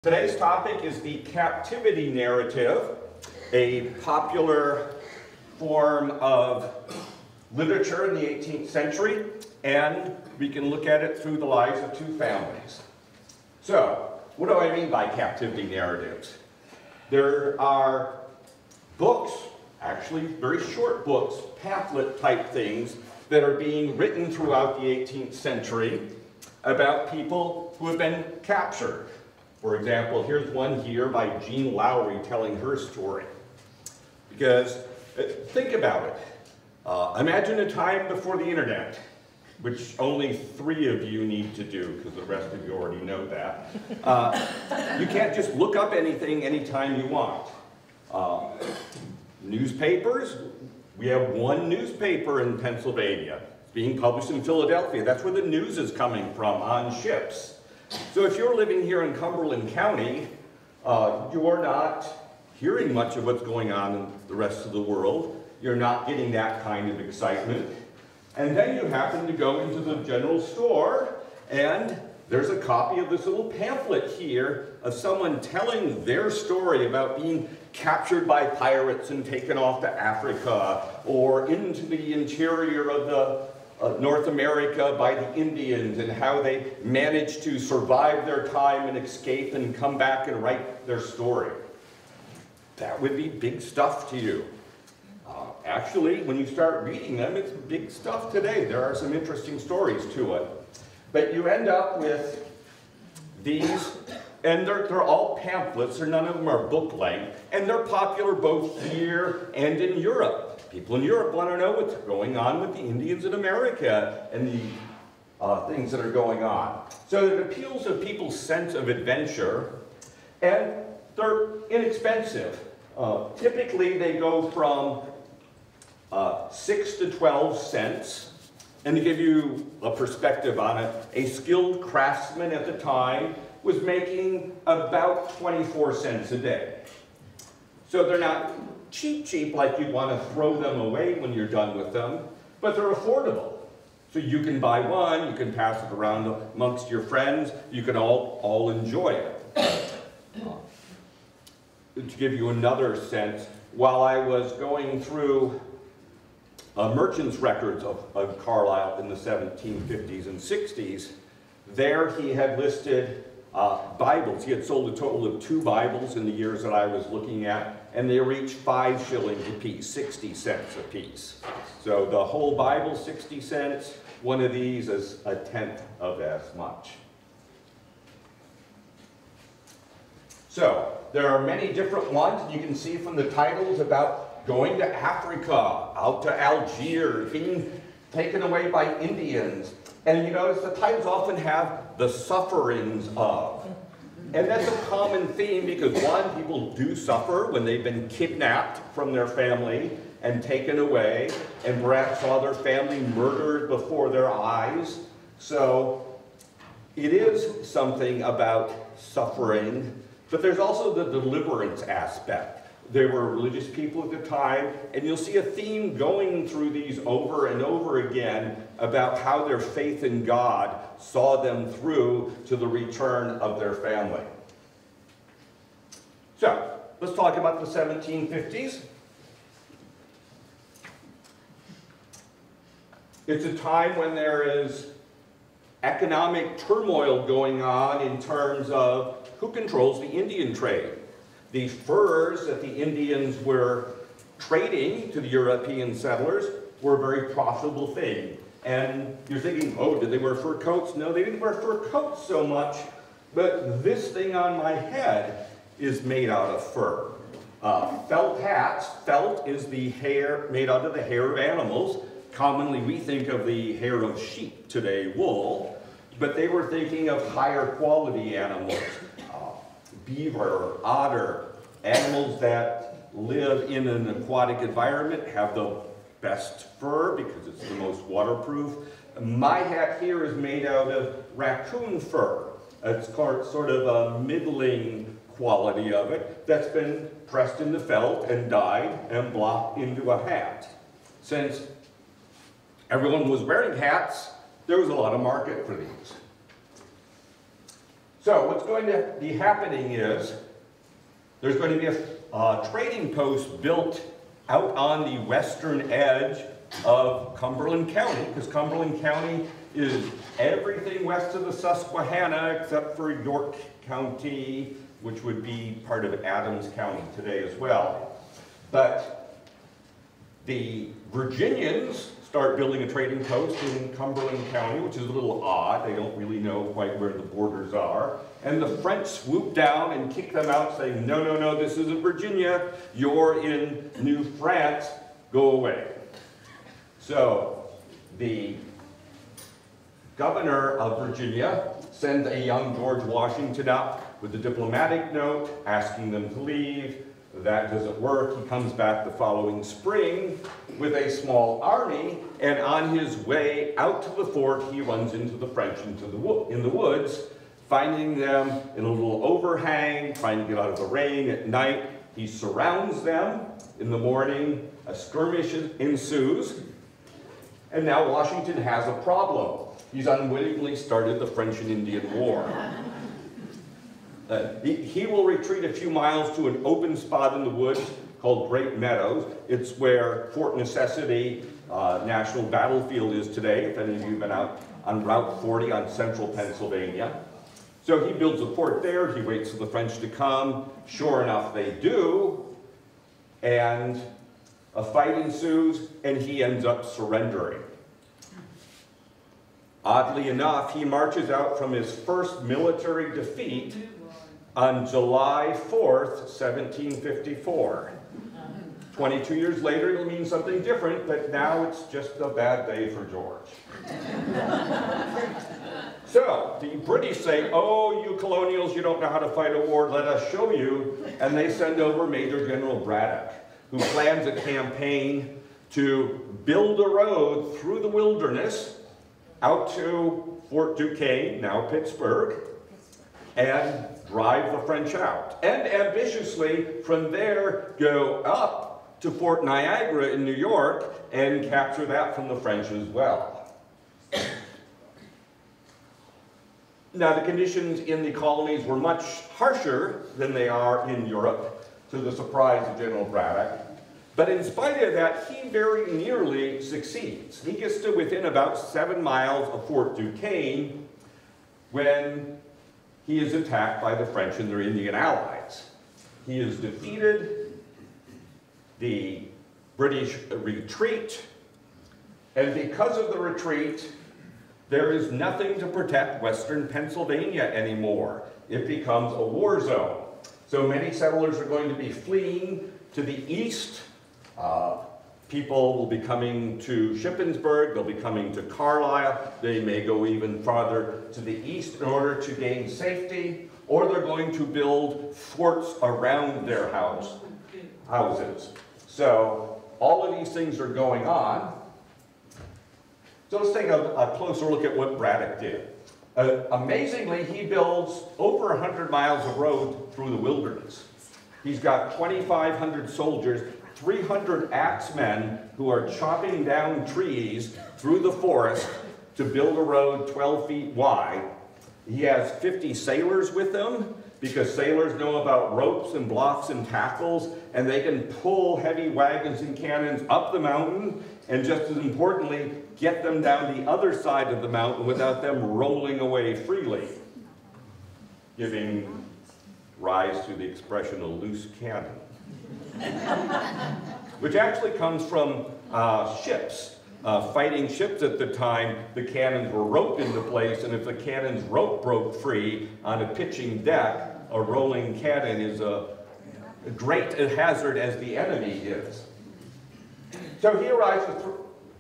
Today's topic is the Captivity Narrative, a popular form of literature in the 18th century, and we can look at it through the lives of two families. So, what do I mean by captivity narratives? There are books, actually very short books, pamphlet type things, that are being written throughout the 18th century about people who have been captured. For example, here's one here by Jean Lowry telling her story. Because, think about it. Imagine a time before the internet, which only 3 of you need to do, because the rest of you already know that. You can't just look up anything anytime you want. Newspapers, we have one newspaper in Pennsylvania. It's being published in Philadelphia. That's where the news is coming from, on ships. So if you're living here in Cumberland County, you are not hearing much of what's going on in the rest of the world. You're not getting that kind of excitement. And then you happen to go into the general store, and there's a copy of this little pamphlet here of someone telling their story about being captured by pirates and taken off to Africa, or into the interior of the North America by the Indians, and how they managed to survive their time and escape and come back and write their story. That would be big stuff to you. Actually, when you start reading them, it's big stuff today. There are some interesting stories to it. But you end up with these, and they're all pamphlets, or none of them are book length, and they're popular both here and in Europe. People in Europe want to know what's going on with the Indians in America and the things that are going on. So it appeals to people's sense of adventure, and they're inexpensive. Typically, they go from 6 to 12 cents. And to give you a perspective on it, a skilled craftsman at the time was making about 24 cents a day. So they're not cheap like you'd want to throw them away when you're done with them, but they're affordable. So you can buy one, you can pass it around amongst your friends, you can all enjoy it. To give you another sense, while I was going through merchant's records of Carlisle in the 1750s and 60s, there he had listed Bibles. He had sold a total of 2 Bibles in the years that I was looking at, and they reached 5 shillings a piece, 60 cents a piece. So the whole Bible, 60 cents. One of these is a tenth of as much. So there are many different ones. You can see from the titles about going to Africa, out to Algiers, being taken away by Indians. And you notice the titles often have the sufferings of. And that's a common theme because, one, people do suffer when they've been kidnapped from their family and taken away, and perhaps saw their family murdered before their eyes. So it is something about suffering, but there's also the deliverance aspect. They were religious people at the time, and you'll see a theme going through these over and over again about how their faith in God saw them through to the return of their family. So, let's talk about the 1750s. It's a time when there is economic turmoil going on in terms of who controls the Indian trade. The furs that the Indians were trading to the European settlers were a very profitable thing. And you're thinking, oh, did they wear fur coats? No, they didn't wear fur coats so much, but this thing on my head is made out of fur. Felt hats. Felt is the hair made out of the hair of animals. Commonly, we think of the hair of sheep today, wool, but they were thinking of higher quality animals. Beaver, otter, animals that live in an aquatic environment have the best fur because it's the most waterproof. My hat here is made out of raccoon fur. It's sort of a middling quality of it that's been pressed into felt and dyed and blocked into a hat. Since everyone was wearing hats, there was a lot of market for these. So what's going to be happening is there's going to be a trading post built out on the western edge of Cumberland County, because Cumberland County is everything west of the Susquehanna except for York County, which would be part of Adams County today as well. But the Virginians start building a trading post in Cumberland County, which is a little odd. They don't really know quite where the borders are. And the French swoop down and kick them out, saying, no, no, no, this isn't Virginia. You're in New France. Go away. So the governor of Virginia sends a young George Washington up with a diplomatic note asking them to leave. That doesn't work. He comes back the following spring with a small army, and on his way out to the fort, he runs into the French in the woods, finding them in a little overhang, trying to get out of the rain at night. He surrounds them. In the morning, a skirmish ensues, and now Washington has a problem. He's unwittingly started the French and Indian War. He will retreat a few miles to an open spot in the woods called Great Meadows. It's where Fort Necessity National Battlefield is today, if any of you have been out on Route 40 on central Pennsylvania. So he builds a fort there. He waits for the French to come. Sure enough, they do. And a fight ensues, and he ends up surrendering. Oddly enough, he marches out from his first military defeat on July 4th, 1754. 22 years later, it'll mean something different, but now it's just a bad day for George. So, the British say, oh, you colonials, you don't know how to fight a war, let us show you. And they send over Major General Braddock, who plans a campaign to build a road through the wilderness out to Fort Duquesne, now Pittsburgh, and drive the French out. And ambitiously, from there, go up to Fort Niagara in New York and capture that from the French as well. Now, the conditions in the colonies were much harsher than they are in Europe, to the surprise of General Braddock. But in spite of that, he very nearly succeeds. He gets to within about 7 miles of Fort Duquesne when he is attacked by the French and their Indian allies. He is defeated, the British retreat, and because of the retreat, there is nothing to protect western Pennsylvania anymore. It becomes a war zone. So many settlers are going to be fleeing to the east. People will be coming to Shippensburg, they'll be coming to Carlisle, they may go even farther to the east in order to gain safety, or they're going to build forts around their houses. So all of these things are going on. So let's take a closer look at what Braddock did. Amazingly, he builds over 100 miles of road through the wilderness. He's got 2,500 soldiers, 300 axemen who are chopping down trees through the forest to build a road 12 feet wide. He has 50 sailors with him, because sailors know about ropes and blocks and tackles, and they can pull heavy wagons and cannons up the mountain, and just as importantly, get them down the other side of the mountain without them rolling away freely, giving rise to the expression a loose cannon. Which actually comes from ships. Fighting ships at the time, the cannons were roped into place, and if the cannon's rope broke free on a pitching deck, a rolling cannon is a great hazard as the enemy is. So he arrives with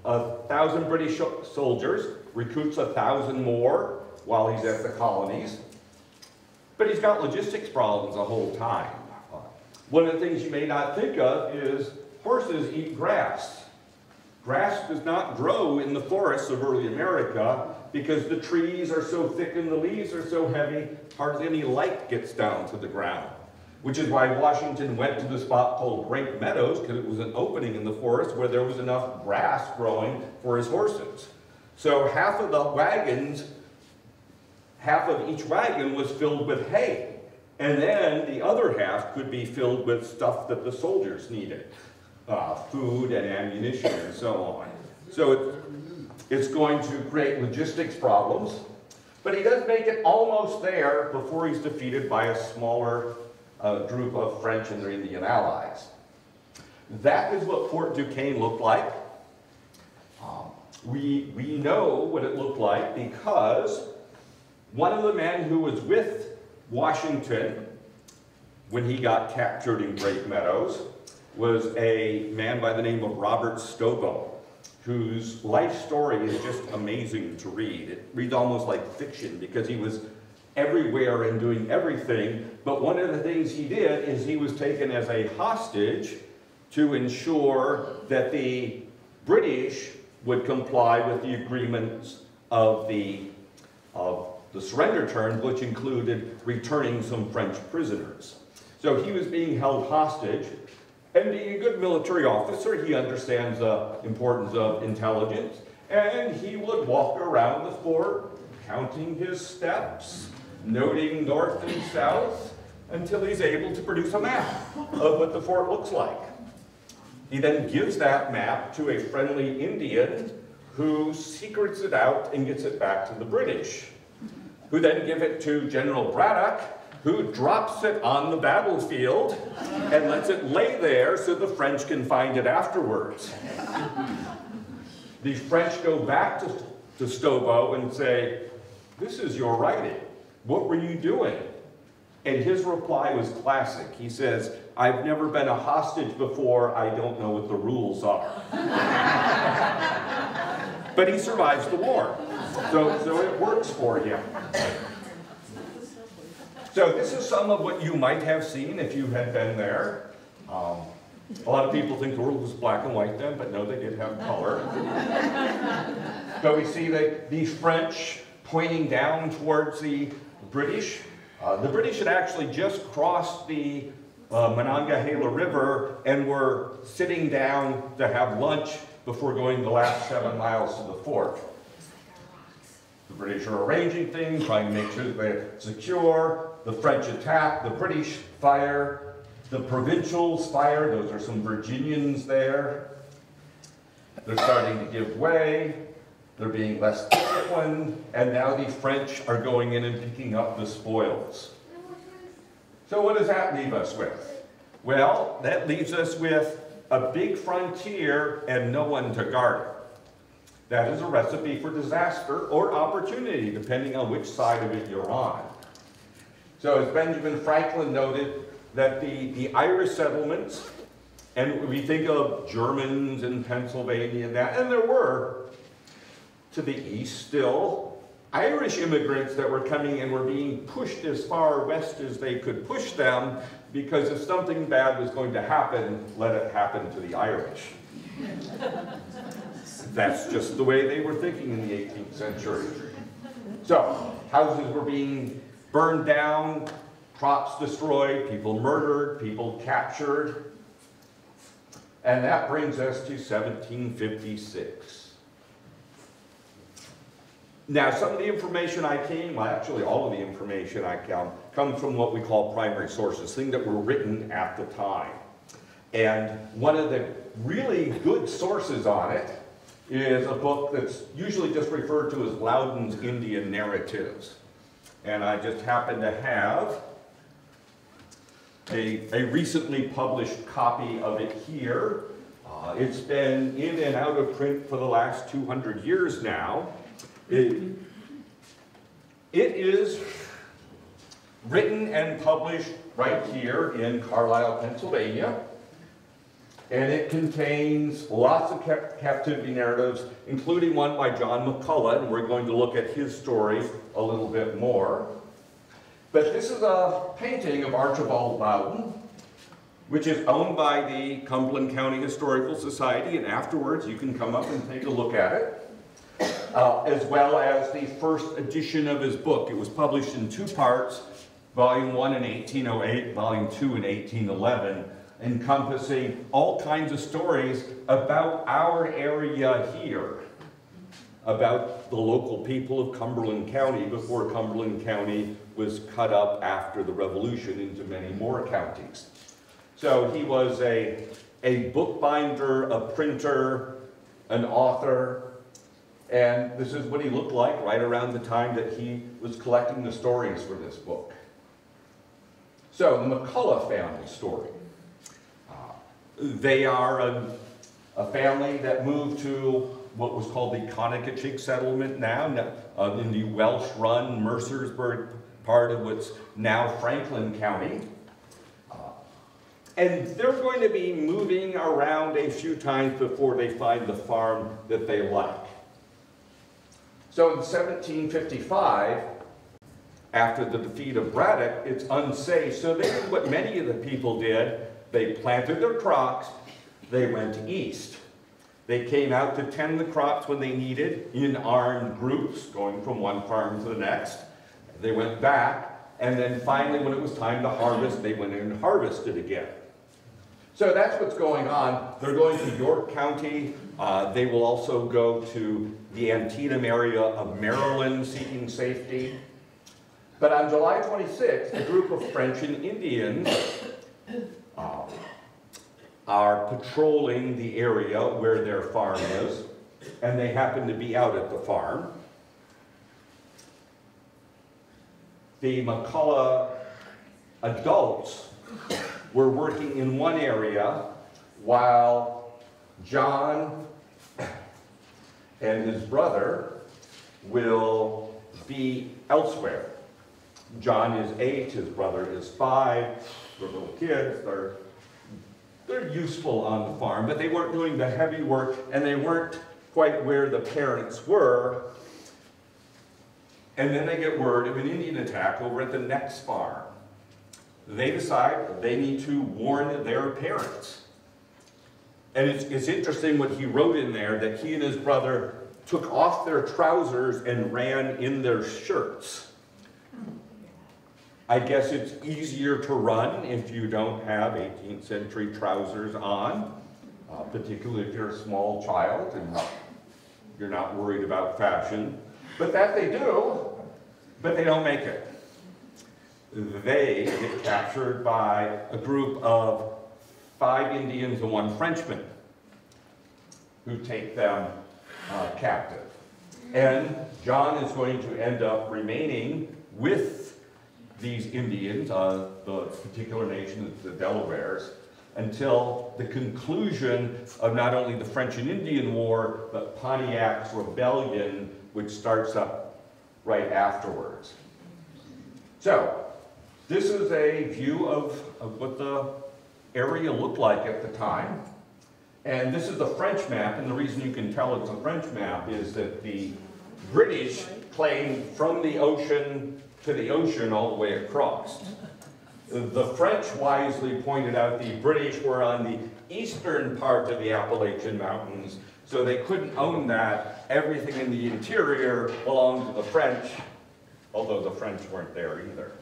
1,000 British soldiers, recruits 1,000 more while he's at the colonies, but he's got logistics problems the whole time. One of the things you may not think of is horses eat grass. Grass does not grow in the forests of early America because the trees are so thick and the leaves are so heavy, hardly any light gets down to the ground. Which is why Washington went to the spot called Great Meadows, because it was an opening in the forest where there was enough grass growing for his horses. So half of the wagons half of each wagon was filled with hay. And then the other half could be filled with stuff that the soldiers needed, food and ammunition and so on. So it's going to create logistics problems, but he does make it almost there before he's defeated by a smaller group of French and their Indian allies. That is what Fort Duquesne looked like. We know what it looked like because one of the men who was with Washington when he got captured in Great Meadows was a man by the name of Robert Scoble, whose life story is just amazing to read. It reads almost like fiction because he was everywhere and doing everything, but one of the things he did is he was taken as a hostage to ensure that the British would comply with the agreements of the surrender terms, which included returning some French prisoners. So he was being held hostage, and being a good military officer, he understands the importance of intelligence, and he would walk around the fort, counting his steps, noting north and south, until he's able to produce a map of what the fort looks like. He then gives that map to a friendly Indian who secrets it out and gets it back to the British, who then give it to General Braddock, who drops it on the battlefield and lets it lay there so the French can find it afterwards. The French go back to Scoble and say, "This is your writing. What were you doing?" And his reply was classic. He says, "I've never been a hostage before. I don't know what the rules are." But he survives the war. So it works for him. So this is some of what you might have seen if you had been there. A lot of people think the world was black and white then, but no, they did have color. So we see the French pointing down towards the British. The British had actually just crossed the Monongahela River and were sitting down to have lunch before going the last 7 miles to the fort. The British are arranging things, trying to make sure that they're secure. The French attack, the British fire, the provincials fire. Those are some Virginians there. They're starting to give way. They're being less disciplined. And now the French are going in and picking up the spoils. So what does that leave us with? Well, that leaves us with a big frontier and no one to guard it. That is a recipe for disaster or opportunity, depending on which side of it you're on. So as Benjamin Franklin noted, that the Irish settlements, and we think of Germans in Pennsylvania and there were, to the east still, Irish immigrants that were coming and were being pushed as far west as they could push them, because if something bad was going to happen, let it happen to the Irish. That's just the way they were thinking in the 18th century. So, houses were being burned down, crops destroyed, people murdered, people captured. And that brings us to 1756. Now, some of the information actually all of the information I found comes from what we call primary sources, things that were written at the time. And one of the really good sources on it is a book that's usually just referred to as Loudon's Indian Narratives. And I just happen to have a recently published copy of it here. It's been in and out of print for the last 200 years now. It is written and published right here in Carlisle, Pennsylvania. And it contains lots of captivity narratives, including one by John McCullough, and we're going to look at his story a little bit more. But this is a painting of Archibald Loudon, which is owned by the Cumberland County Historical Society, and afterwards you can come up and take a look at it, as well as the first edition of his book. It was published in 2 parts, Volume 1 in 1808, Volume 2 in 1811, encompassing all kinds of stories about our area here. about the local people of Cumberland County before Cumberland County was cut up after the Revolution into many more counties. So he was a bookbinder, a printer, an author, and this is what he looked like right around the time that he was collecting the stories for this book. So, the McCullough family story. They are a family that moved to what was called the Conococheague settlement now in the Welsh-run Mercersburg part of what's now Franklin County. And they're going to be moving around a few times before they find the farm that they like. So in 1755, after the defeat of Braddock, it's unsafe. So they did what many of the people did. They planted their crops. They went east. They came out to tend the crops when they needed in armed groups, going from one farm to the next. They went back, and then finally when it was time to harvest, they went in and harvested again. So that's what's going on. They're going to York County. They will also go to the Antietam area of Maryland seeking safety. But on July 26th, a group of French and Indians are patrolling the area where their farm is, and they happen to be out at the farm. The McCullough adults were working in one area while John and his brother will be elsewhere. John is 8, his brother is 5. They're little kids, they're useful on the farm, but they weren't doing the heavy work, and they weren't quite where the parents were. And then they get word of an Indian attack over at the next farm. They decide they need to warn their parents. And it's interesting what he wrote in there, that he and his brother took off their trousers and ran in their shirts. I guess it's easier to run if you don't have 18th century trousers on, particularly if you're a small child and you're not worried about fashion. But that they do, but they don't make it. They get captured by a group of 5 Indians and 1 Frenchman who take them captive. And John is going to end up remaining with these Indians, the particular nation is the Delawares, until the conclusion of not only the French and Indian War, but Pontiac's rebellion, which starts up right afterwards. So, this is a view of what the area looked like at the time. And this is the French map, and the reason you can tell it's a French map is that the British claimed from the ocean to the ocean all the way across. The French wisely pointed out the British were on the eastern part of the Appalachian Mountains, so they couldn't own that. Everything in the interior belonged to the French, although the French weren't there either.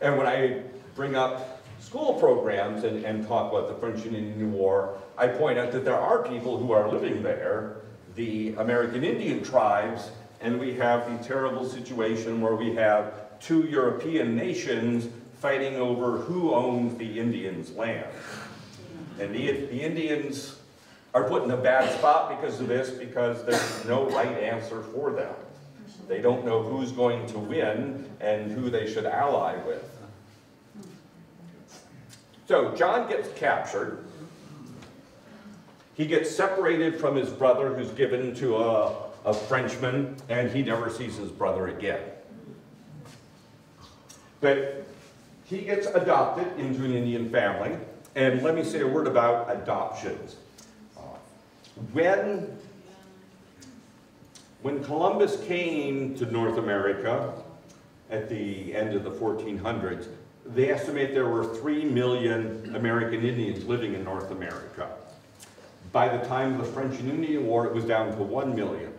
And when I bring up school programs and talk about the French and Indian War, I point out that there are people who are living there, the American Indian tribes, and we have the terrible situation where we have 2 European nations fighting over who owns the Indians' land. And the Indians are put in a bad spot because of this, because there's no right answer for them. They don't know who's going to win and who they should ally with. So John gets captured. He gets separated from his brother, who's given to a Frenchman, and he never sees his brother again. But he gets adopted into an Indian family, and let me say a word about adoptions. When Columbus came to North America at the end of the 1400s, they estimate there were 3 million American Indians living in North America. By the time of the French and Indian War, it was down to 1 million.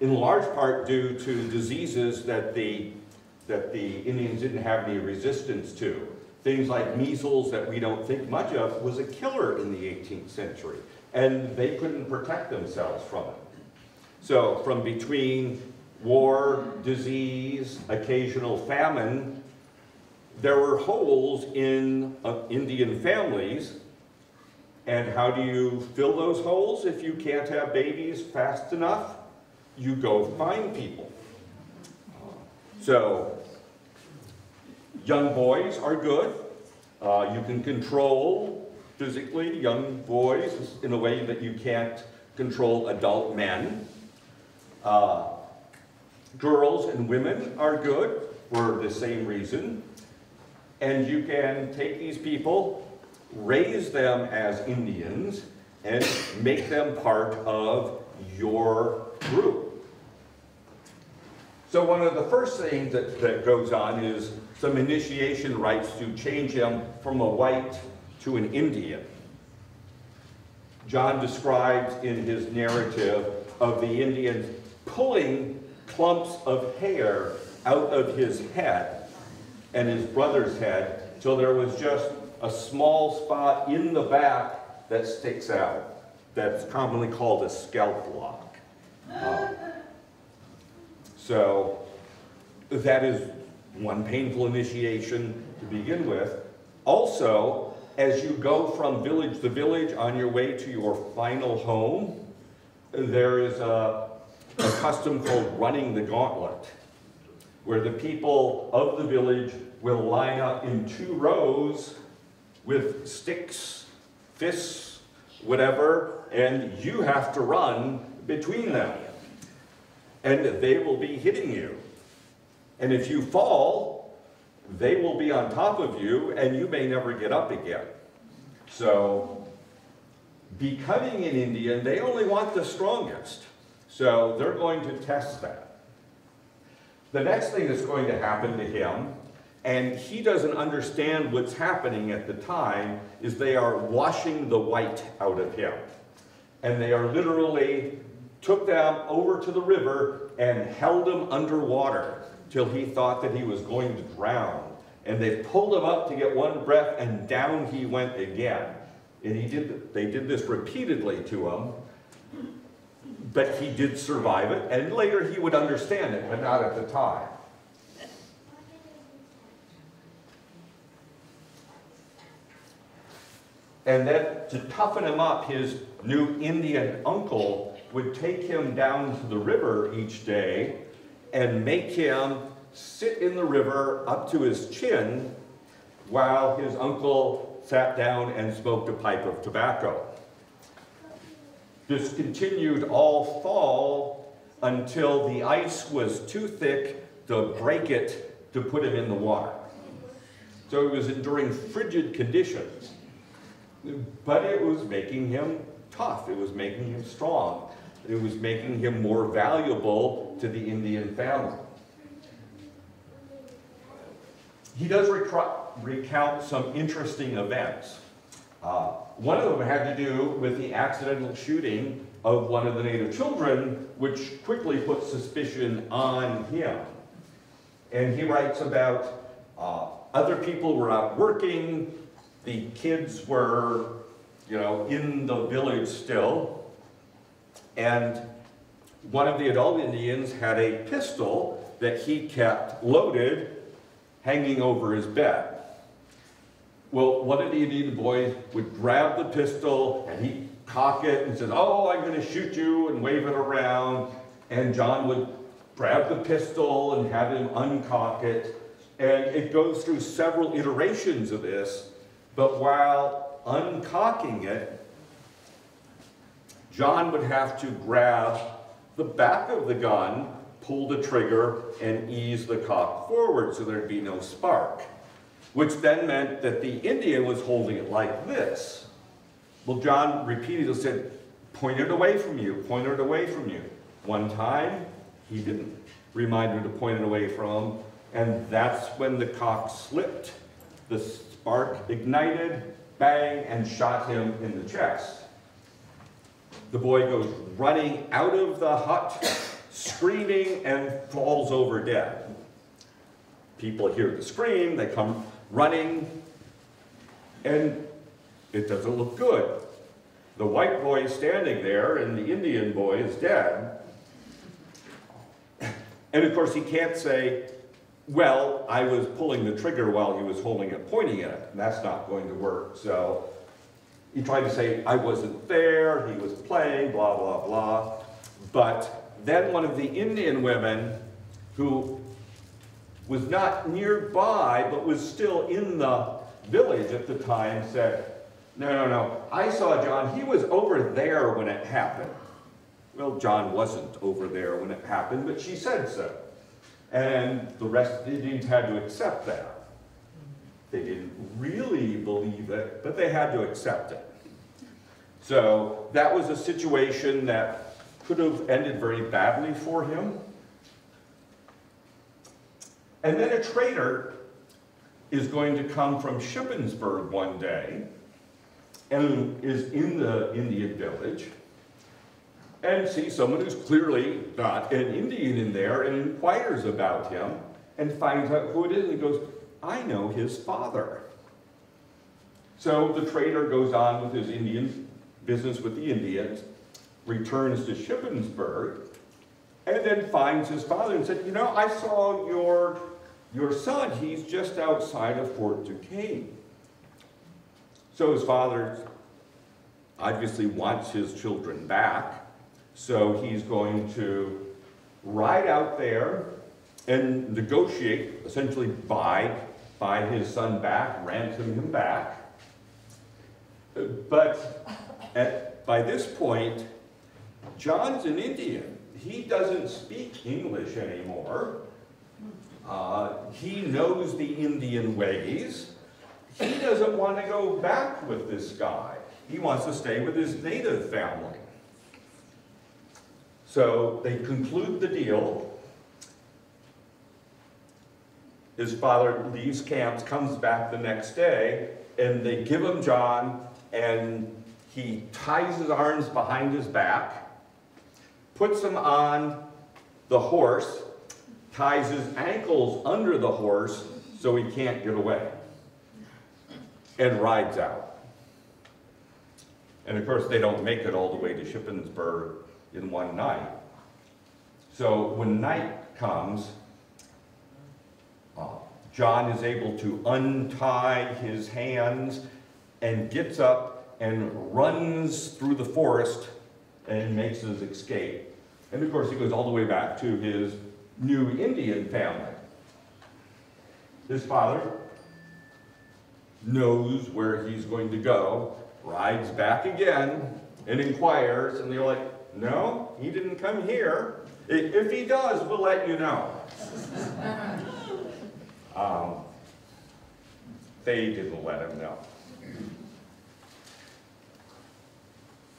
In large part due to diseases that the Indians didn't have any resistance to. things like measles that we don't think much of, was a killer in the 18th century. And they couldn't protect themselves from it. So from between war, disease, occasional famine, there were holes in Indian families. And how do you fill those holes if you can't have babies fast enough? You go find people. So young boys are good. You can control physically young boys in a way that you can't control adult men. Girls and women are good for the same reason. And you can take these people, raise them as Indians, and make them part of your group. So one of the first things that goes on is some initiation rites to change him from a white to an Indian. John describes in his narrative of the Indians pulling clumps of hair out of his head and his brother's head till there was just a small spot in the back that sticks out. That's commonly called a scalp lock. So that is one painful initiation to begin with. Also, as you go from village to village on your way to your final home, there is a custom called running the gauntlet, where the people of the village will line up in 2 rows with sticks, fists, whatever, and you have to run between them. And they will be hitting you. And if you fall, they will be on top of you, and you may never get up again. So, becoming an Indian, they only want the strongest. So, they're going to test that. The next thing that's going to happen to him, and he doesn't understand what's happening at the time, is they are washing the white out of him. And they are literally took them over to the river and held him underwater till he thought that he was going to drown. And they pulled him up to get one breath, and down he went again. And they did this repeatedly to him, but he did survive it, and later he would understand it, but not at the time. And then to toughen him up, his new Indian uncle would take him down to the river each day and make him sit in the river up to his chin while his uncle sat down and smoked a pipe of tobacco. This continued all fall until the ice was too thick to break it to put him in the water. So he was enduring frigid conditions, but it was making him tough. It was making him strong. It was making him more valuable to the Indian family. He does recount some interesting events. One of them had to do with the accidental shooting of one of the native children, which quickly put suspicion on him. And he writes about other people were out working, the kids were, in the village still, and one of the adult Indians had a pistol that he kept loaded, hanging over his bed. Well, one of the Indian boys would grab the pistol and he'd cock it and says, "Oh, I'm going to shoot you," and wave it around. And John would grab the pistol and have him uncock it. And it goes through several iterations of this, but while uncocking it, John would have to grab the back of the gun, pull the trigger, and ease the cock forward so there'd be no spark, which then meant that the Indian was holding it like this. Well, John repeatedly said, "Point it away from you, point it away from you." One time, he didn't remind him to point it away from him, and that's when the cock slipped. The spark ignited, bang, and shot him in the chest. The boy goes running out of the hut, screaming, and falls over dead. People hear the scream, they come running, And it doesn't look good. The white boy is standing there, and the Indian boy is dead. And of course, he can't say, well, I was pulling the trigger while he was holding it, pointing at it. And that's not going to work. So he tried to say, I wasn't there, he was playing, blah, blah, blah. But then one of the Indian women, who was not nearby, but was still in the village at the time, said, no, I saw John, he was over there when it happened. Well, John wasn't over there when it happened, but she said so. And the rest of the Indians had to accept that. They didn't really believe it, but they had to accept it. So that was a situation that could have ended very badly for him. And then a trader is going to come from Shippensburg one day and is in the Indian village and sees someone who's clearly not an Indian in there and inquires about him and finds out who it is, and he goes, I know his father. So the trader goes on with his Indian business with the Indians, returns to Shippensburg, and then finds his father and said, you know, I saw your son, he's just outside of Fort Duquesne. So his father obviously wants his children back, so he's going to ride out there and negotiate, essentially buy his son back, ransom him back. But by this point, John's an Indian. He doesn't speak English anymore. He knows the Indian ways. He doesn't want to go back with this guy. He wants to stay with his native family. So they conclude the deal. His father leaves camps, comes back the next day, and they give him John, and he ties his arms behind his back, puts him on the horse, ties his ankles under the horse so he can't get away, and rides out. And of course, they don't make it all the way to Shippensburg in one night. So when night comes, John is able to untie his hands and gets up and runs through the forest and makes his escape. And of course, he goes all the way back to his new Indian family. His father knows where he's going to go, rides back again, and inquires, and they're like, no, he didn't come here. If he does, we'll let you know. They didn't let him know.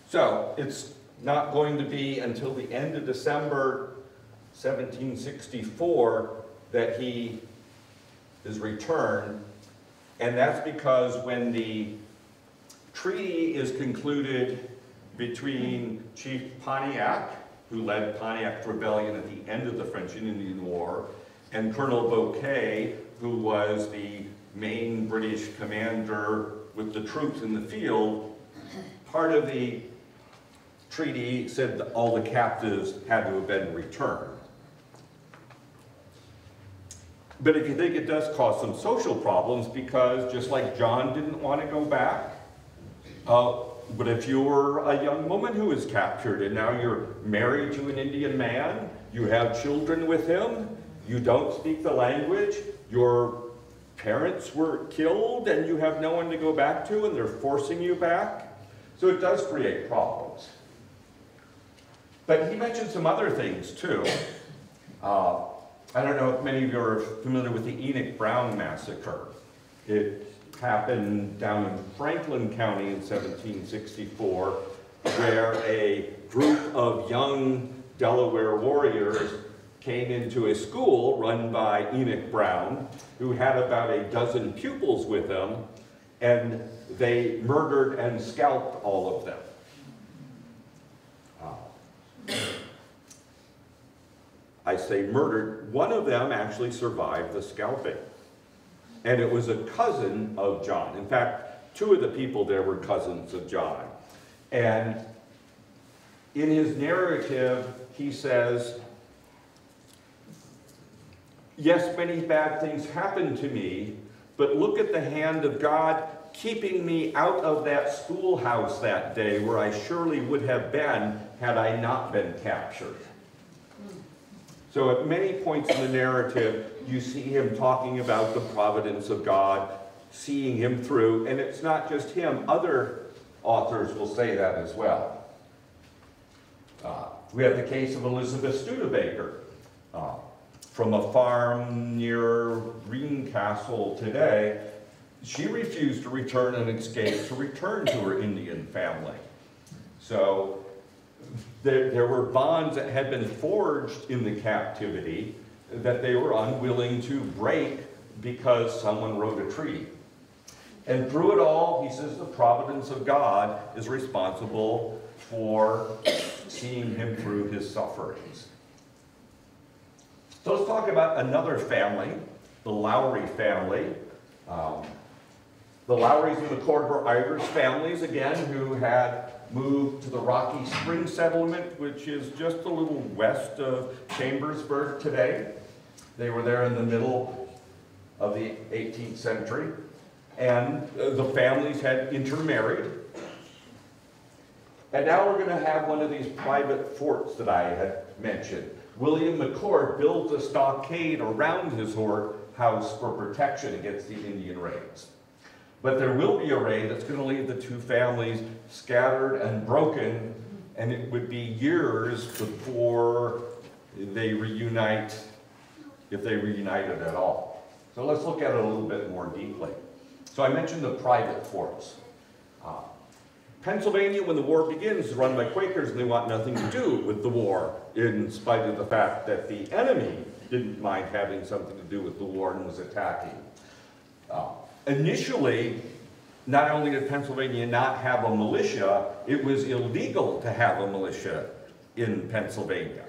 So it's not going to be until the end of December 1764 that he is returned, and that's because when the treaty is concluded between Chief Pontiac, who led Pontiac's rebellion at the end of the French and Indian War, and Colonel Bouquet, who was the main British commander with the troops in the field, part of the treaty said that all the captives had to have been returned. But if you think, it does cause some social problems, because just like John didn't want to go back, but if you're a young woman who is captured and now you're married to an Indian man, you have children with him, you don't speak the language, your parents were killed and you have no one to go back to and they're forcing you back. So it does create problems. But he mentioned some other things too. I don't know if many of you are familiar with the Enoch Brown Massacre. It happened down in Franklin County in 1764, where a group of young Delaware warriors came into a school run by Enoch Brown, who had about a dozen pupils with him, and they murdered and scalped all of them. I say murdered. One of them actually survived the scalping. And it was a cousin of John. In fact, Two of the people there were cousins of John. And in his narrative, he says, yes, many bad things happened to me, but look at the hand of God keeping me out of that schoolhouse that day where I surely would have been had I not been captured. So at many points in the narrative, you see him talking about the providence of God, seeing him through, and it's not just him. Other authors will say that as well. We have the case of Elizabeth Studebaker from a farm near Greencastle today. She refused to return and escaped to return to her Indian family. So there were bonds that had been forged in the captivity that they were unwilling to break because someone wrote a treaty. And through it all, he says the providence of God is responsible for seeing him through his sufferings. So let's talk about another family, the Lowry family. The Lowrys and the McCullough were Irish families, again, who had moved to the Rocky Spring settlement, which is just a little west of Chambersburg today. They were there in the middle of the 18th century. And the families had intermarried. And now we're going to have one of these private forts that I had mentioned. William McCullough built a stockade around his house for protection against the Indian raids. But there will be a raid that's going to leave the two families scattered and broken, and it would be years before they reunite, if they reunited at all. So let's look at it a little bit more deeply. So I mentioned the private forts. Pennsylvania, when the war begins, is run by Quakers, and they want nothing to do with the war, in spite of the fact that the enemy didn't mind having something to do with the war and was attacking. Initially, not only did Pennsylvania not have a militia, it was illegal to have a militia in Pennsylvania.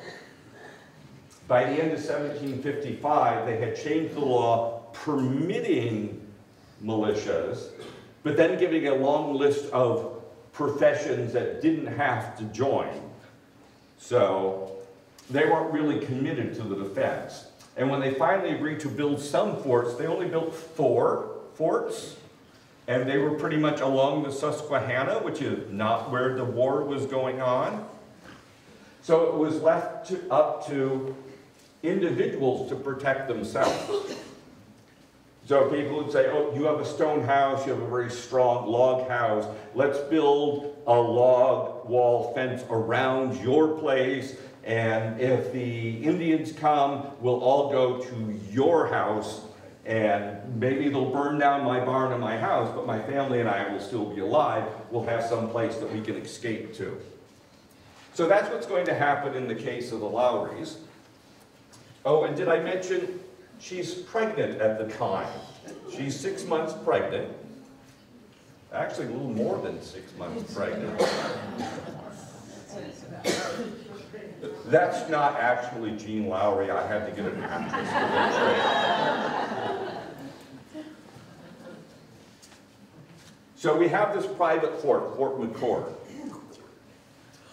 By the end of 1755, they had changed the law permitting militias, but then giving a long list of professions that didn't have to join. So they weren't really committed to the defense. And when they finally agreed to build some forts, they only built 4 forts, and they were pretty much along the Susquehanna, which is not where the war was going on. So it was left up to individuals to protect themselves. So people would say, oh, you have a stone house, you have a very strong log house, let's build a log wall fence around your place, and if the Indians come, we'll all go to your house, and maybe they'll burn down my barn and my house, but my family and I will still be alive. We'll have some place that we can escape to. So that's what's going to happen in the case of the Lowrys. Oh, and did I mention she's pregnant at the time? She's 6 months pregnant. Actually, a little more than 6 months pregnant. That's not actually Jean Lowry. I had to get an actress for that. So we have this private fort, Fort McCullough.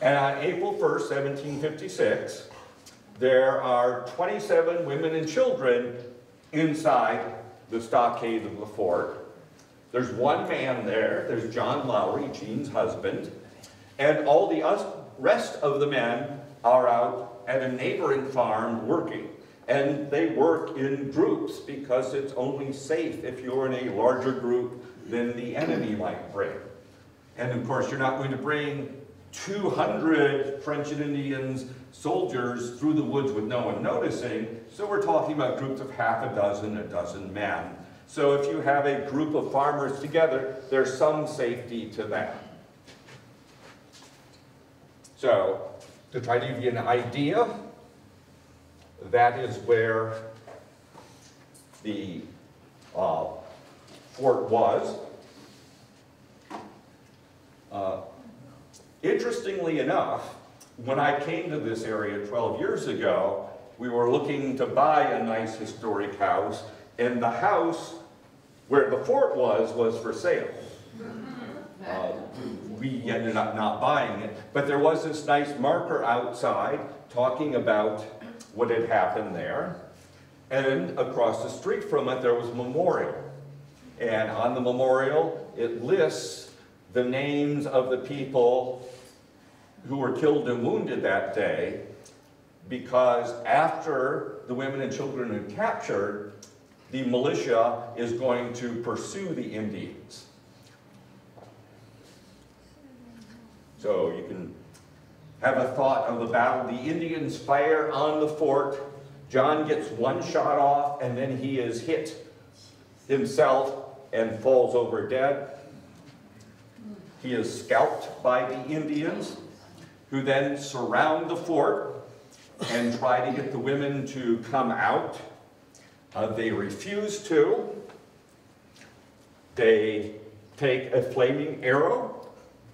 And on April 1st, 1756, there are 27 women and children inside the stockade of the fort. There's one man there. There's John Lowry, Jean's husband. And all the rest of the men are out at a neighboring farm working. And they work in groups because it's only safe if you're in a larger group than the enemy might bring. And of course, you're not going to bring 200 French and Indians soldiers through the woods with no one noticing. So we're talking about groups of half a dozen men. So if you have a group of farmers together, there's some safety to that. So to try to give you an idea, that is where the fort was. Interestingly enough, when I came to this area 12 years ago, we were looking to buy a nice historic house, and the house where the fort was for sale. we ended up not buying it. But there was this nice marker outside talking about what had happened there. And across the street from it, there was a memorial. And on the memorial, it lists the names of the people who were killed and wounded that day, because after the women and children are captured, the militia is going to pursue the Indians. So you can have a thought of the battle. The Indians fire on the fort. John gets one shot off, and then he is hit himself and falls over dead. He is scalped by the Indians, who then surround the fort and try to get the women to come out. They refuse to. They take a flaming arrow,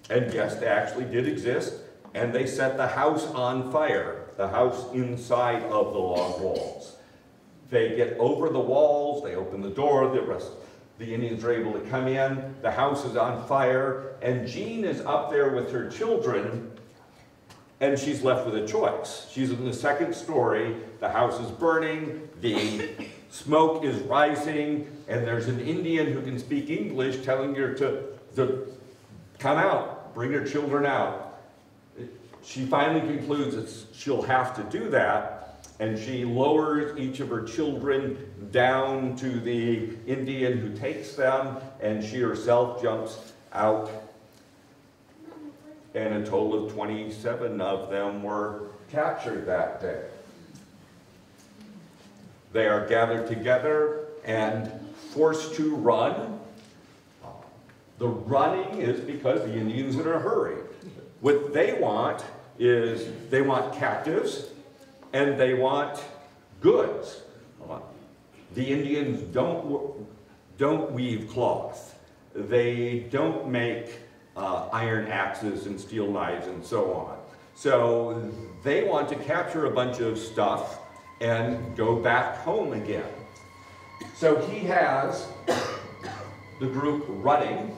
and yes, they actually did exist, and they set the house on fire, the house inside of the log walls. They get over the walls, they open the door, the Indians are able to come in, the house is on fire, and Jean is up there with her children, and she's left with a choice. She's in the second story, the house is burning, the smoke is rising, and there's an Indian who can speak English telling her to come out, bring her children out. She finally concludes that she'll have to do that, and she lowers each of her children down to the Indian who takes them, and she herself jumps out. And a total of 27 of them were captured that day. They are gathered together and forced to run. The running is because the Indians are in a hurry. What they want is they want captives and they want goods. The Indians don't weave cloth. They don't make iron axes and steel knives and so on. So they want to capture a bunch of stuff and go back home again. So he has the group running,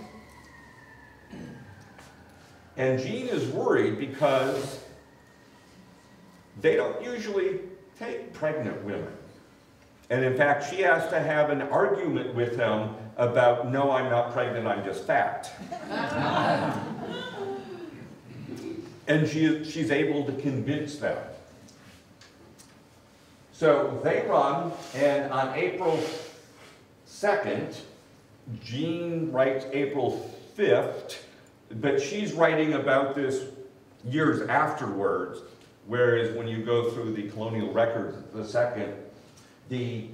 and Jean is worried because they don't usually take pregnant women. And in fact, she has to have an argument with him about, no, I'm not pregnant, I'm just fat. And she's able to convince them. So they run, and on April 2nd, Jean writes April 5th, but she's writing about this years afterwards, whereas when you go through the colonial records, the second, the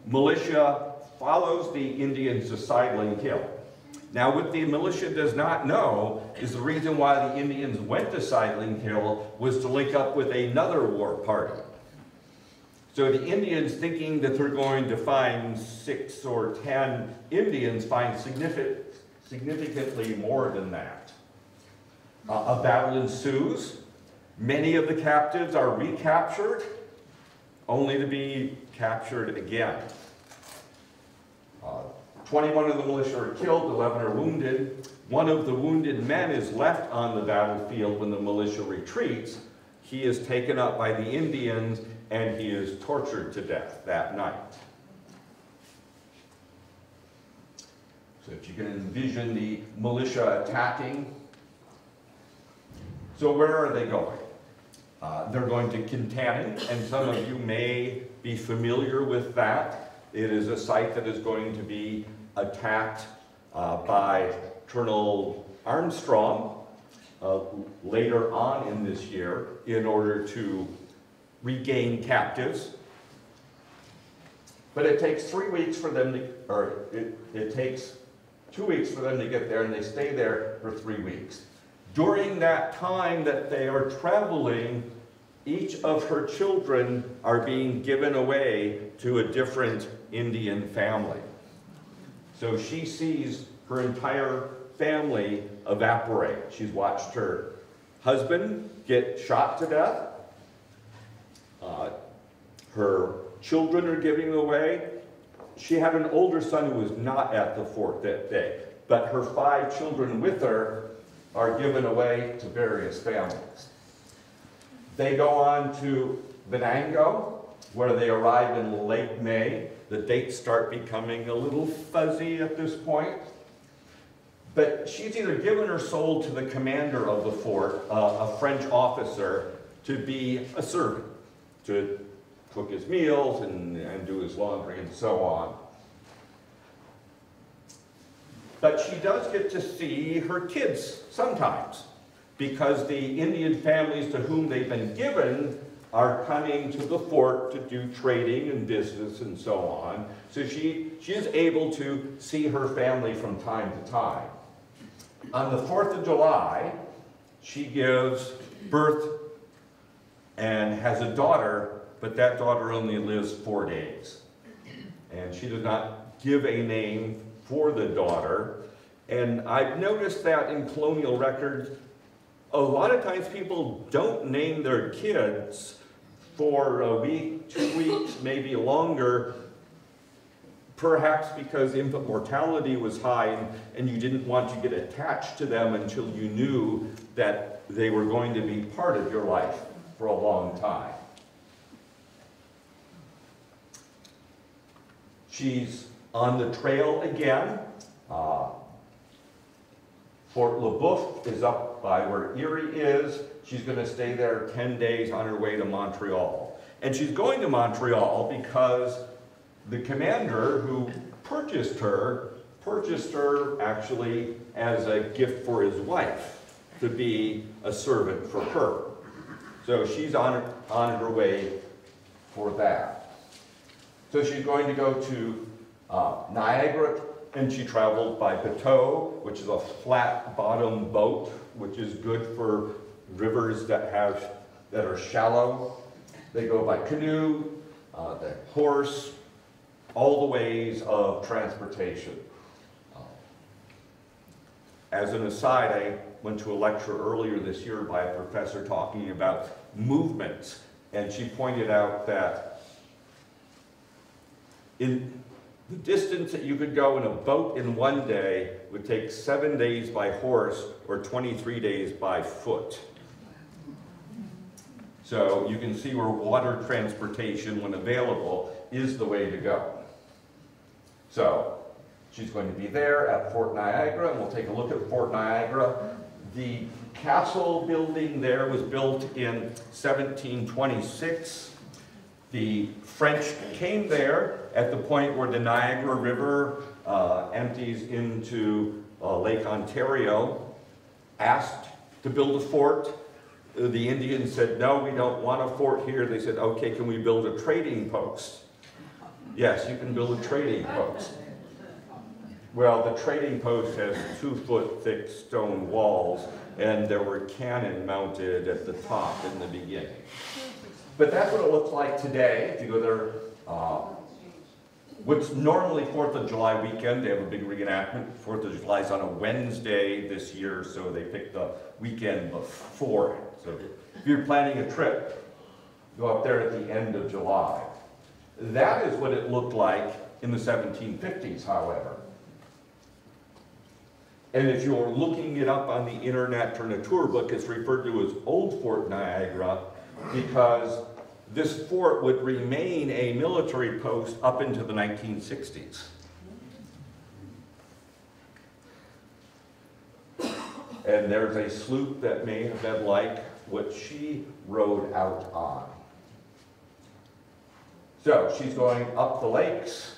militia follows the Indians to Sidling Hill. Now, what the militia does not know is the reason why the Indians went to Sidling Hill was to link up with another war party. So the Indians, thinking that they're going to find 6 or 10 Indians, find significantly more than that. A battle ensues. Many of the captives are recaptured, only to be captured again. 21 of the militia are killed, 11 are wounded. One of the wounded men is left on the battlefield when the militia retreats. He is taken up by the Indians and he is tortured to death that night. So if you can envision the militia attacking. So where are they going? They're going to Kintanon, and some of you may be familiar with that. It is a site that is going to be attacked by Colonel Armstrong later on in this year in order to regain captives. But it takes 3 weeks for them to, or it takes 2 weeks for them to get there, and they stay there for 3 weeks. During that time that they are traveling, each of her children are being given away to a different Indian family. So she sees her entire family evaporate. She's watched her husband get shot to death. Her children are giving away. She had an older son who was not at the fort that day. but her 5 children with her are given away to various families. They go on to Venango, where they arrive in late May. The dates start becoming a little fuzzy at this point. But she's either given or sold to the commander of the fort, a French officer, to be a servant, to cook his meals and do his laundry and so on. But she does get to see her kids sometimes, because the Indian families to whom they've been given are coming to the fort to do trading and business and so on. So she is able to see her family from time to time. On the 4th of July, she gives birth and has a daughter, but that daughter only lives 4 days. And she does not give a name for the daughter. And I've noticed that in colonial records, a lot of times people don't name their kids for a week, 2 weeks, maybe longer, perhaps because infant mortality was high and you didn't want to get attached to them until you knew that they were going to be part of your life for a long time. She's on the trail again. Fort Le Boeuf is up by where Erie is. She's going to stay there 10 days on her way to Montreal. And she's going to Montreal because the commander who purchased her actually as a gift for his wife to be a servant for her. So she's on her way for that. So she's going to go to Niagara, and she traveled by bateau, which is a flat bottom boat, which is good for rivers that are shallow. They go by canoe, the horse, all the ways of transportation. As an aside, I went to a lecture earlier this year by a professor talking about movements, and she pointed out that in the distance that you could go in a boat in one day would take 7 days by horse or 23 days by foot. So you can see where water transportation, when available, is the way to go. So she's going to be there at Fort Niagara, and we'll take a look at Fort Niagara. The castle building there was built in 1726. The French came there at the point where the Niagara River empties into Lake Ontario, asked to build a fort. The Indians said, no, we don't want a fort here. They said, okay, can we build a trading post? Yes, you can build a trading post. Well, the trading post has 2-foot thick stone walls, and there were cannon mounted at the top in the beginning. But that's what it looks like today. If you go there, what's normally 4th of July weekend, they have a big reenactment. 4th of July is on a Wednesday this year, so they picked the weekend before it. So if you're planning a trip, go up there at the end of July. That is what it looked like in the 1750s, however. And if you're looking it up on the internet or in a tour book, it's referred to as Old Fort Niagara, because this fort would remain a military post up into the 1960s. And there's a sloop that may have been like what she rode out on. So she's going up the lakes.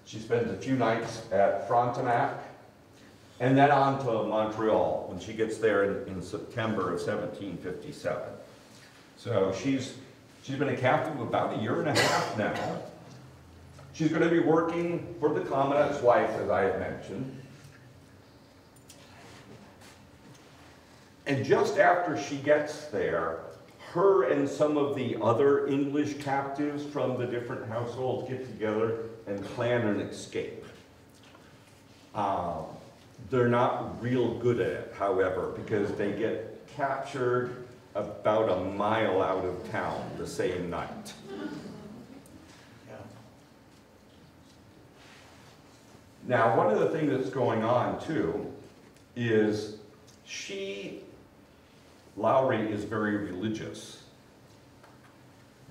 She spends a few nights at Frontenac, and then on to Montreal when she gets there in September of 1757. So she's been a captive about 1.5 years now. She's going to be working for the commandant's wife, as I had mentioned. And just after she gets there, her and some of the other English captives from the different households get together and plan an escape. They're not real good at it, however, because they get captured about a mile out of town the same night. Now, one of the things that's going on, too, is Lowry is very religious,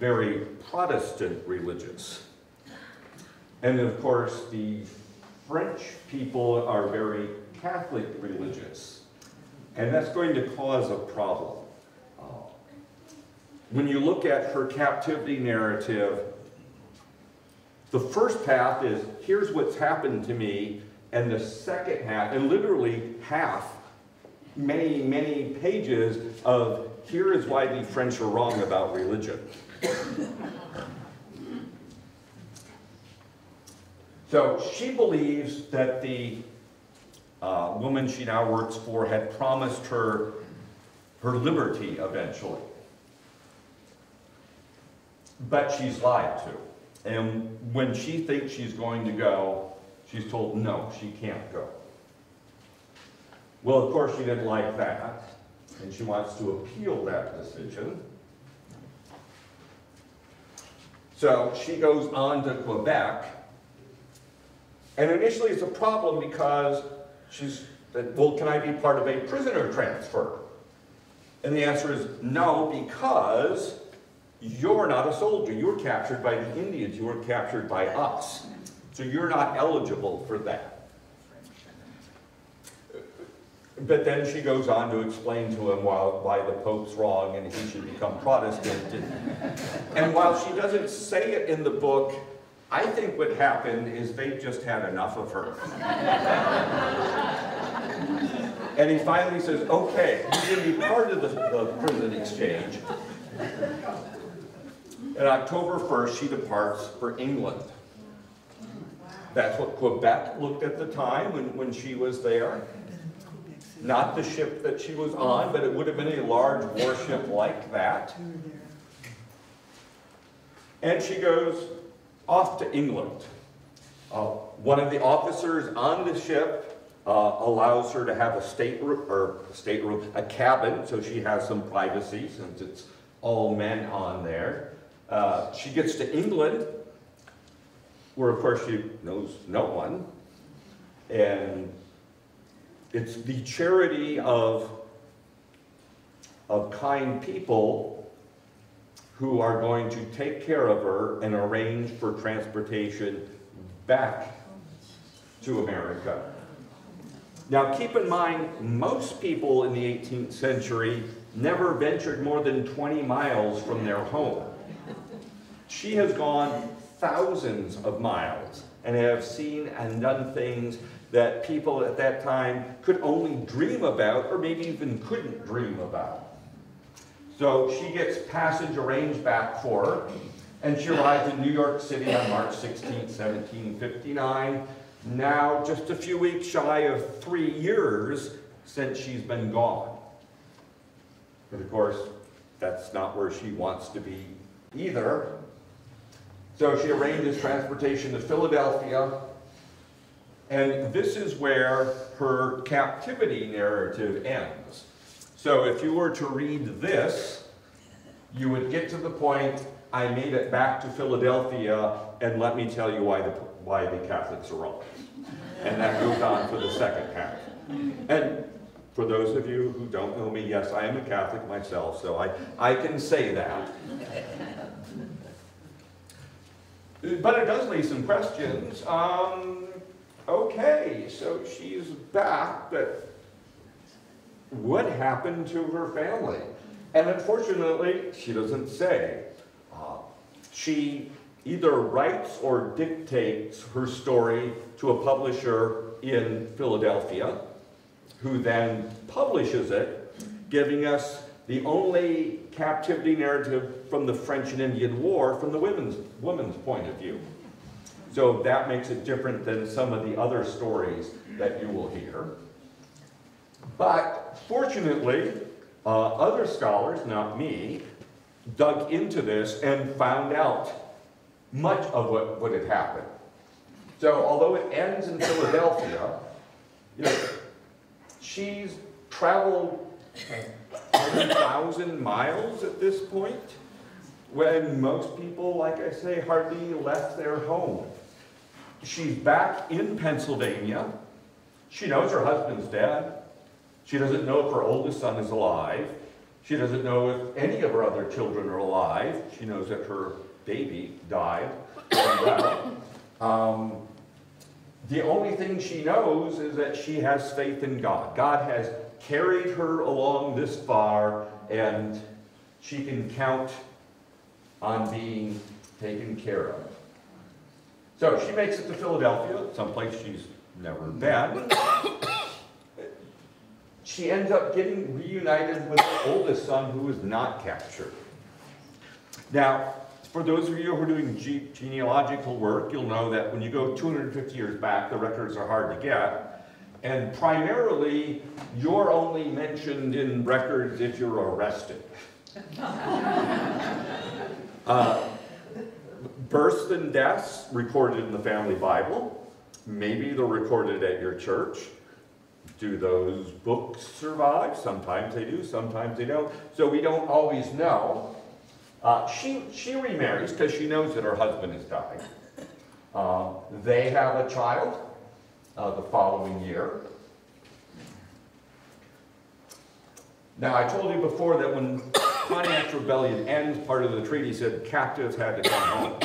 very Protestant religious. And of course, the French people are very Catholic religious. And that's going to cause a problem. When you look at her captivity narrative, the first half is, here's what's happened to me, and the second half, and literally half, many, many pages of, here is why the French are wrong about religion. So she believes that the woman she now works for had promised her liberty eventually. But she's lied to. And when she thinks she's going to go, she's told no, she can't go. Well, of course, she didn't like that, and she wants to appeal that decision. So she goes on to Quebec, and initially it's a problem because she's, well, can I be part of a prisoner transfer? And the answer is no, because you're not a soldier. You were captured by the Indians. You were captured by us. So you're not eligible for that. But then she goes on to explain to him why the Pope's wrong and he should become Protestant. And while she doesn't say it in the book, I think what happened is they just had enough of her. And he finally says, okay, you can be part of the prison exchange. And October 1st, she departs for England. That's what Quebec looked at the time when she was there. Not the ship that she was on, but it would have been a large warship like that. And she goes off to England. One of the officers on the ship allows her to have a cabin, so she has some privacy since it's all men on there. She gets to England, where of course she knows no one, and it's the charity of kind people who are going to take care of her and arrange for transportation back to America. Now keep in mind, most people in the 18th century never ventured more than 20 miles from their home. She has gone thousands of miles and have seen and done things that people at that time could only dream about, or maybe even couldn't dream about. So she gets passage arranged back for her, and she arrives in New York City on March 16, 1759. Now just a few weeks shy of 3 years since she's been gone. But of course, that's not where she wants to be either. So she arranges transportation to Philadelphia, and this is where her captivity narrative ends. So if you were to read this, you would get to the point, I made it back to Philadelphia, and let me tell you why the Catholics are wrong. And that goes on for the second half. And for those of you who don't know me, yes, I am a Catholic myself, so I can say that. But it does leave some questions. Okay, so she's back, but what happened to her family? And unfortunately, she doesn't say. She either writes or dictates her story to a publisher in Philadelphia, who then publishes it, giving us the only captivity narrative from the French and Indian War from the women's point of view. So that makes it different than some of the other stories that you will hear. But fortunately, other scholars, not me, dug into this and found out much of what had happened. So although it ends in Philadelphia, you know, she's traveled 1,000 miles at this point, when most people, like I say, hardly left their home. She's back in Pennsylvania. She knows her husband's dead. She doesn't know if her oldest son is alive. She doesn't know if any of her other children are alive. She knows that her baby died. The only thing she knows is that she has faith in God. God has carried her along this far, and she can count on being taken care of. So she makes it to Philadelphia, someplace she's never been. She ends up getting reunited with her oldest son, who was not captured. Now, for those of you who are doing genealogical work, you'll know that when you go 250 years back, the records are hard to get. And primarily, you're only mentioned in records if you're arrested. Births and deaths recorded in the family Bible. Maybe they're recorded at your church. Do those books survive? Sometimes they do, sometimes they don't. So we don't always know. She remarries because she knows that her husband has died. They have a child the following year. Now, I told you before that when Pontiac's Rebellion ends, part of the treaty said captives had to come home.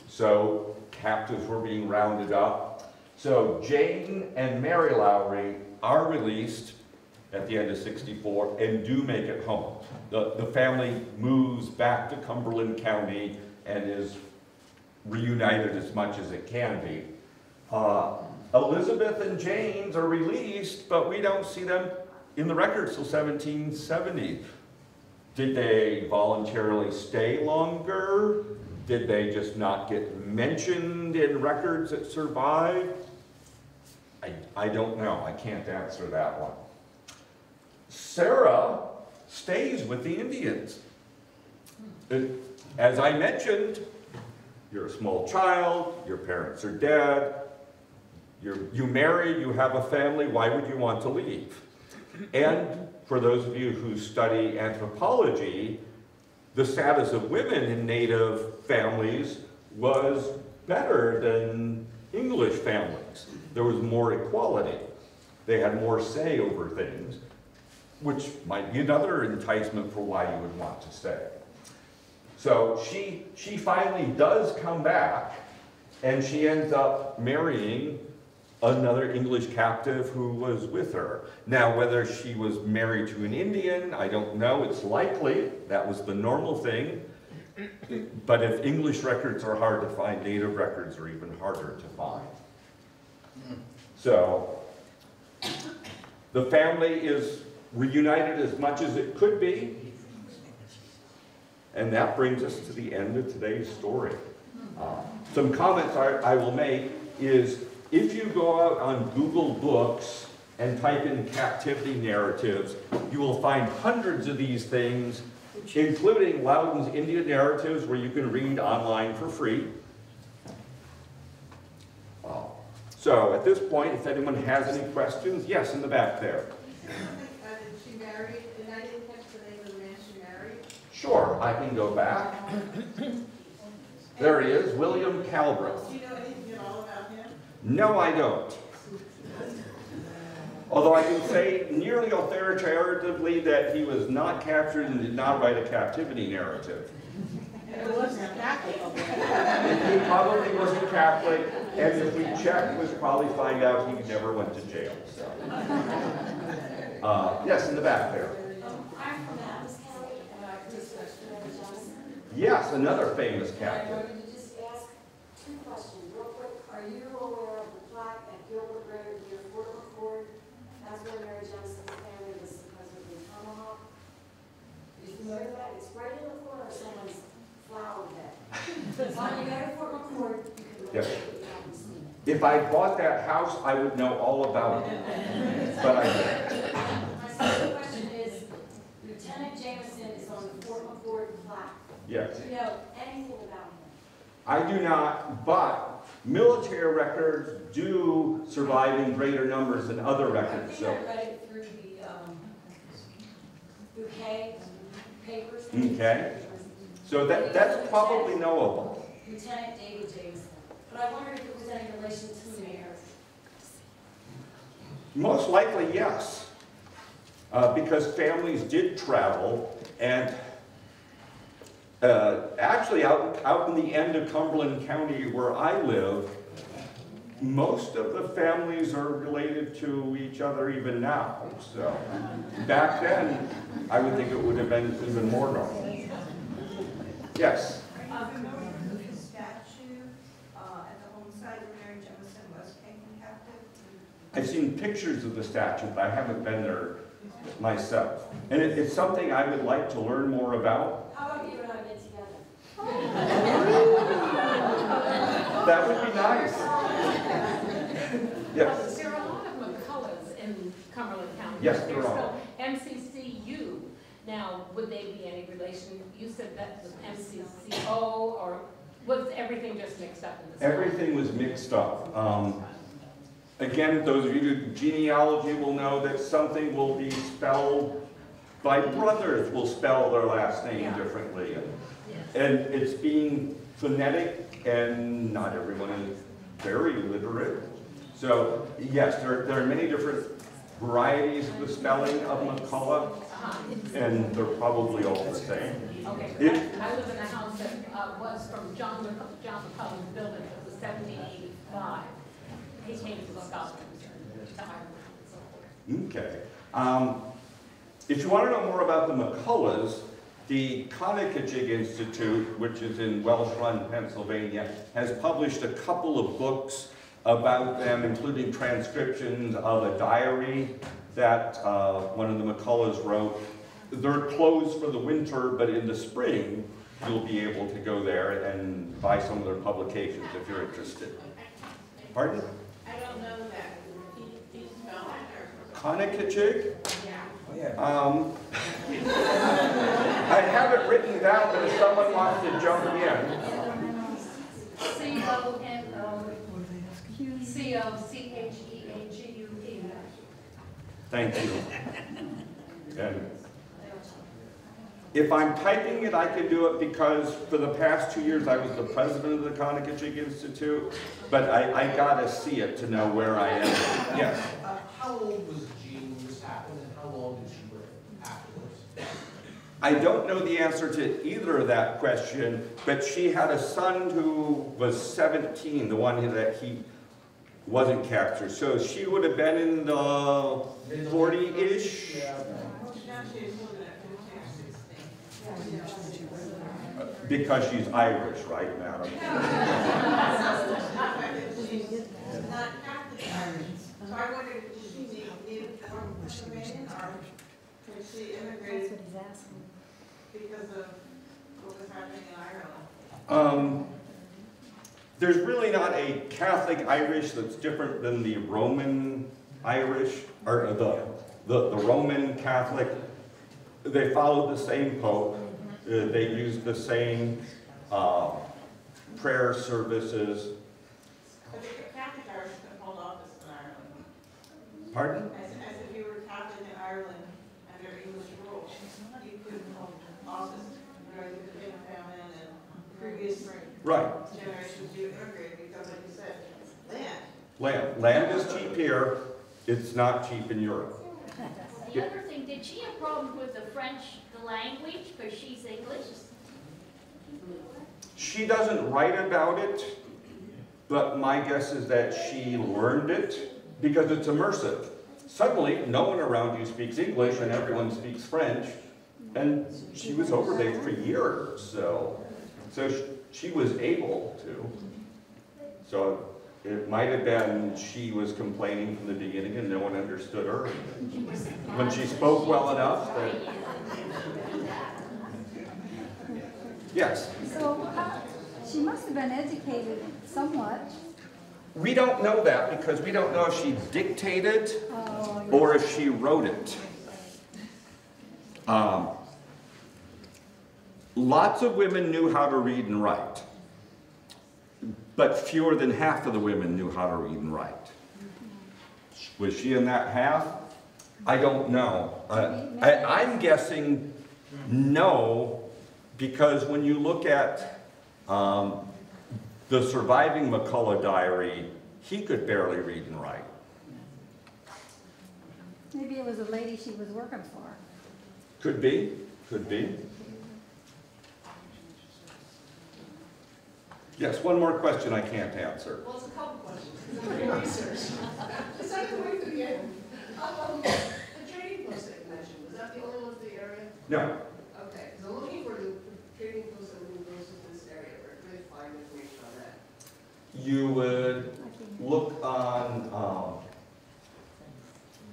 So captives were being rounded up. So Jane and Mary Lowry are released at the end of '64 and do make it home. The family moves back to Cumberland County and is reunited as much as it can be. Elizabeth and James are released, but we don't see them in the records till 1770. Did they voluntarily stay longer? Did they just not get mentioned in records that survive? I don't know. I can't answer that one. Sarah stays with the Indians. As I mentioned, you're a small child, your parents are dead, you marry, you have a family, why would you want to leave? And for those of you who study anthropology, the status of women in Native families was better than English families. There was more equality. They had more say over things, which might be another enticement for why you would want to stay. So she finally does come back, and she ends up marrying another English captive who was with her. Now, whether she was married to an Indian, I don't know. It's likely that was the normal thing. But if English records are hard to find, Native records are even harder to find. So the family is reunited as much as it could be. And that brings us to the end of today's story. Some comments I will make is, if you go out on Google Books and type in captivity narratives, you will find hundreds of these things, including Loudon's Indian narratives, where you can read online for free. So at this point, if anyone has any questions, yes, in the back there. Did she marry, and I didn't catch the name of the man she married? Sure, I can go back. There he is, William Calbreth. Do you know anything at all about him? No, I don't. Although I can say nearly authoritatively that he was not captured and did not write a captivity narrative. And it wasn't a Catholic. He probably wasn't Catholic, and if we check, we'll probably find out he never went to jail. So. Yes, in the back there. I'm from Adams County, and I Johnson. Yes, another famous I captain. wanted to just ask two questions real quick. Are you aware of the plaque at Gilbert Road near Fort McCullough? That's where Mary Johnson's family was supposedly tomahawked. Are you familiar with that? It's right in the corner of someone's flower bed. So when you go to Fort McCullough, you can look at it if you haven't seen it. If I bought that house, I would know all about it. But I didn't. My second question is, Lieutenant Jameson is on the Fort McCullough plaque. Yes. Do you know anything about him? I do not, but military records do survive in greater numbers than other records. I think So. I read it through the bouquet papers. Okay. So that's probably knowable. Lieutenant David Jameson. But I wondered if it was any relation to the mayor. Most likely, yes. Because families did travel, and actually out in the end of Cumberland County where I live, most of the families are related to each other even now. So back then, I would think it would have been even more normal. Yes? The statue at the home site where Mary Jemison was taken captive. I've seen pictures of the statue, but I haven't been there myself. And it's something I would like to learn more about. How about you and I get together? That would be nice. Yes. There are a lot of McCulloughs in Cumberland County. Yes, there There's are. still MCCU. Now, would they be any relation? You said that was MCCO, or was everything just mixed up in this? Everything was mixed up. Again, those of you who do genealogy will know that something will be spelled by brothers will spell their last name differently. And it's being phonetic, and not everyone is very literate. So yes, there are many different varieties of the spelling of McCullough, and they're probably all the same. Okay, I live in a house that was from John McCullough's building. It was 1785. He came to look up to Ireland and so forth. Okay. If you want to know more about the McCulloughs, the Conococheague Institute, which is in Welsh Run, Pennsylvania, has published a couple of books about them, including transcriptions of a diary that one of the McCulloughs wrote. They're closed for the winter, but in the spring, you'll be able to go there and buy some of their publications if you're interested. Pardon? I don't know that. Do you spell it? Conococheague? Yeah. I have it written down, but if someone wants to jump in. CONOCOCHEAGUE. Thank you. And if I'm typing it, I can do it because for the past 2 years I was the president of the Conococheague Institute, but I gotta see it to know where I am. Yes? How old was Jean when this happened, and how long did she live afterwards? I don't know the answer to either of that question, but she had a son who was 17, the one that he wasn't captured. So she would have been in the 40-ish. Because she's Irish, right, madam? She's not Catholic Irish. So I wondered if she needed from Pennsylvania or if she immigrated because of what was happening in Ireland. There's really not a Catholic Irish that's different than the Roman Irish, or the Roman Catholic. They follow the same Pope. They use the same prayer services. But the Catholic Irish couldn't hold office in Ireland. Pardon? As if you were Catholic in Ireland under English rule, you couldn't hold office during the big famine and previous Right. generations you immigrated because, like you said, land. Land is cheap here. It's not cheap in Europe. The other thing, did she have problems with the French, the language, because she's English? She doesn't write about it, but my guess is that she learned it because it's immersive. Suddenly, no one around you speaks English and everyone speaks French, and she was over there for years, so she was able to. So it might have been she was complaining from the beginning and no one understood her. When she spoke well enough, that... Yes? So she must have been educated somewhat. We don't know that because we don't know if she dictated or if she wrote it. Lots of women knew how to read and write, but fewer than half of the women knew how to read and write. Was she in that half? I don't know. I'm guessing no, because when you look at The surviving McCullough diary, he could barely read and write. Maybe it was a lady she was working for. Could be, could be. Yes, one more question I can't answer. Well, it's a couple questions, because I'm doing research. It's not going to wait to the end. The trading post that you mentioned, was that the only one for the area? No. Okay, because I'm looking for the trading post that really goes into this area, where I could find information on that. You would look on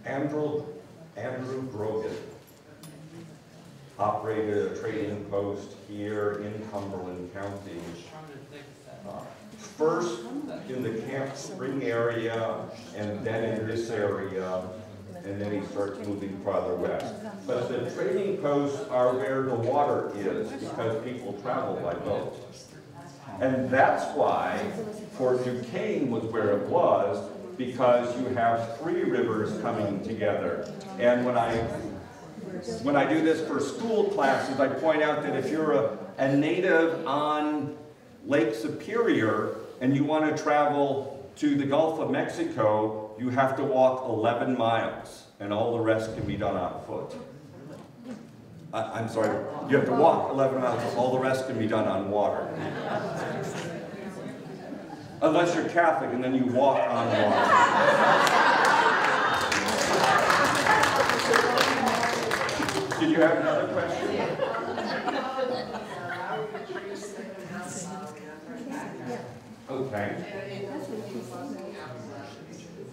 Andrew Grogan operated a trading post here in Cumberland County. First in the Camp Spring area, and then in this area, and then he starts moving farther west. But the trading posts are where the water is, because people travel by boat. And that's why Fort Duquesne was where it was, because you have three rivers coming together. And when I do this for school classes, I point out that if you're a native on Lake Superior and you want to travel to the Gulf of Mexico, you have to walk 11 miles, and all the rest can be done on foot. I'm sorry, you have to walk 11 miles, all the rest can be done on water. Unless you're Catholic and then you walk on water. Did you have another question? Okay.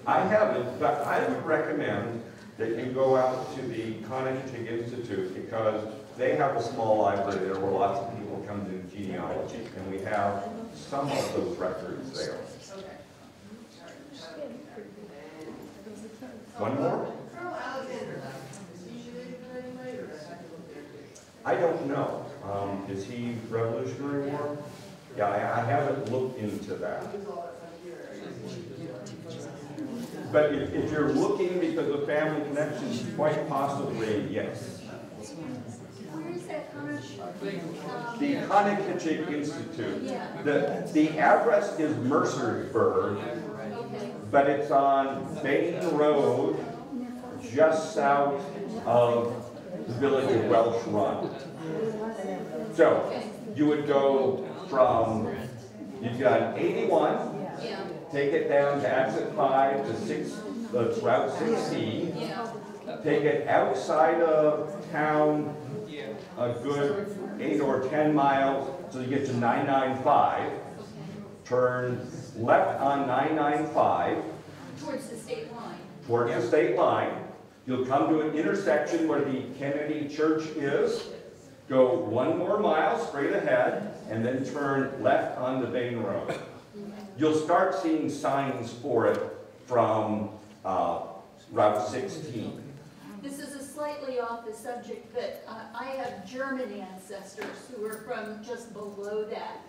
I haven't, but I would recommend that you go out to the Connecticut Institute, because they have a small library there where lots of people come to genealogy, and we have some of those records there. One more? I don't know. Is he Revolutionary War? Yeah, I haven't looked into that. But if you're looking because of family connections, quite possibly, yes. Where is that coming? The Connecticut Institute. The address is Mercersburg, but it's on Bain Road, just south of the village of Welsh Run. So you would go from, you've got 81, take it down to exit 5 to 6, that's Route 16. Take it outside of town a good 8 or 10 miles, so you get to 995. Turn left on 995. Towards the state line. Towards the state line. You'll come to an intersection where the Kennedy Church is. Go 1 more mile straight ahead, and then turn left on the Bain Road. You'll start seeing signs for it from Route 16. This is a slightly off the subject, but I have German ancestors who are from just below that.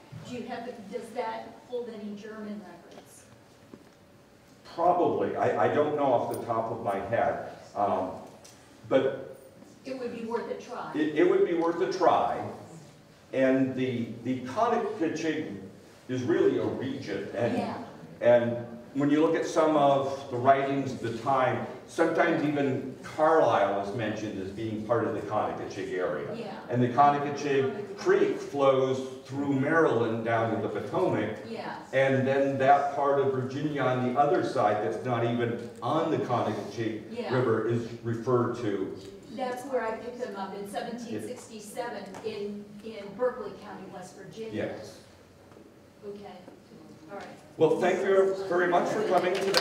Does that hold any German records? Probably. I don't know off the top of my head. But it would be worth a try. It would be worth a try. And the Connecticut is really a region. And when you look at some of the writings of the time, sometimes even Carlisle is mentioned as being part of the Connecticut area. And the Connecticut Creek flows through Maryland down to the Potomac. And then that part of Virginia on the other side that's not even on the Connecticut River is referred to. That's where I picked them up in 1767 in Berkeley County, West Virginia. Yes. Okay. All right. Well, thank you very much for coming today.